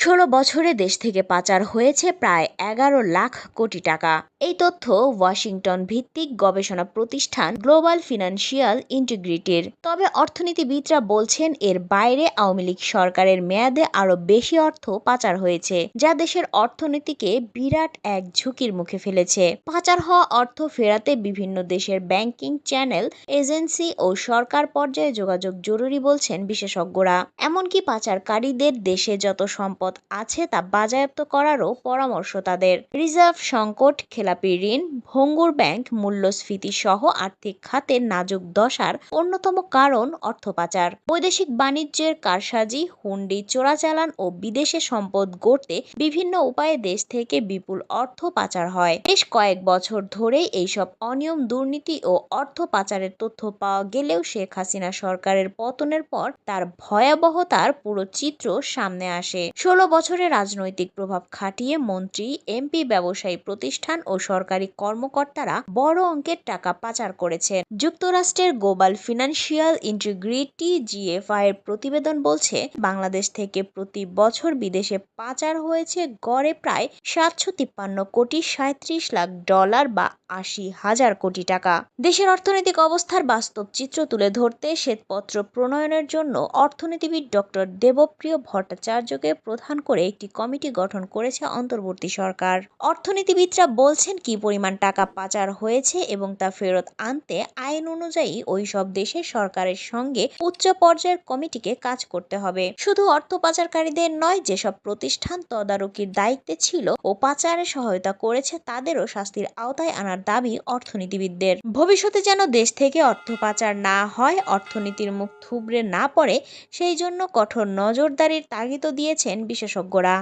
১৬ বছরে দেশ থেকে পাচার হয়েছে প্রায় ১১ লাখ কোটি টাকা। এই তথ্য ওয়াশিংটন ভিত্তিক গবেষণা প্রতিষ্ঠান গ্লোবাল ফিনান্সিয়াল ইন্টিগ্রিটির। তবে অর্থনীতিবিদরা বলছেন এর বাইরে আওয়ামী লীগ সরকারের মেয়াদে আরও বেশি অর্থ পাচার হয়েছে, যা দেশের অর্থনীতিকে বিরাট এক ঝুঁকির মুখে ফেলেছে। পাচার হওয়া অর্থ ফেরাতে বিভিন্ন দেশের ব্যাংকিং চ্যানেল, এজেন্সি ও সরকার পর্যায়ে যোগাযোগ জরুরি বলছেন বিশেষজ্ঞরা। এমনকি পাচারকারীদের দেশে যত সম্পদ আছে তা বাজেয়াপ্ত করারও পরামর্শ তাদের। রিজার্ভ সংকট, খেলাপি ঋণ, ভঙ্গুর ব্যাংক, মূল্যস্ফীতি সহ আর্থিক খাতের নাজুক দশার অন্যতম কারণ অর্থ পাচার। বৈদেশিক বাণিজ্যের কারসাজি, হুন্ডি চোরাচালান ও বিদেশে সম্পদ গড়তে বিভিন্ন উপায়ে দেশ থেকে বিপুল অর্থ পাচার হয়। বেশ কয়েক বছর ধরেই এইসব অনিয়ম, দুর্নীতি ও অর্থ পাচারের তথ্য পাওয়া গেলেও শেখ হাসিনা সরকারের পতনের পর তার ভয়াবহতার পুরো চিত্র সামনে আসে। ১৬ বছরে রাজনৈতিক প্রভাব খাটিয়ে মন্ত্রী, এমপি, ব্যবসায়ী প্রতিষ্ঠান ও সরকারি কর্মকর্তারা বড় অঙ্কের টাকা পাচার করেছেন। যুক্তরাষ্ট্রের গ্লোবাল ফিনান্সিয়াল ইন্টিগ্রিটি জিএফআই এর প্রতিবেদন বলছে, বাংলাদেশ থেকে প্রতি বছর বিদেশে পাচার হয়েছে গড়ে প্রায় ৭৫৩,৩৭,লাখ ডলার বা ৮০,০০০ কোটি টাকা। দেশের অর্থনৈতিক অবস্থার বাস্তব চিত্র তুলে ধরতে শ্বেতপত্র প্রণয়নের জন্য অর্থনীতিবিদ ডক্টর দেবপ্রিয় ভট্টাচার্যকে প্রধান করে একটি কমিটি গঠন করেছে অন্তর্বর্তী সরকার। অর্থনীতিবিদরা বলছেন, কি পরিমাণ টাকা পাচার হয়েছে এবং তা ফেরত আনতে আইন অনুযায়ী ওই সব দেশের সরকারের সঙ্গে উচ্চ পর্যায়ের কমিটিকে কাজ করতে হবে। শুধু অর্থ পাচারকারীদের নয়, যেসব প্রতিষ্ঠান তদারকির দায়িত্বে ছিল ও পাচারে সহায়তা করেছে তাদেরও শাস্তির আওতায় আনার দাবি অর্থনীতিবিদদের। ভবিষ্যতে যেন দেশ থেকে অর্থ পাচার না হয়, অর্থনীতির মুখ থুবড়ে না পড়ে, সেই জন্য কঠোর নজরদারির তাগিদও দিয়েছেন বিশেষজ্ঞরা।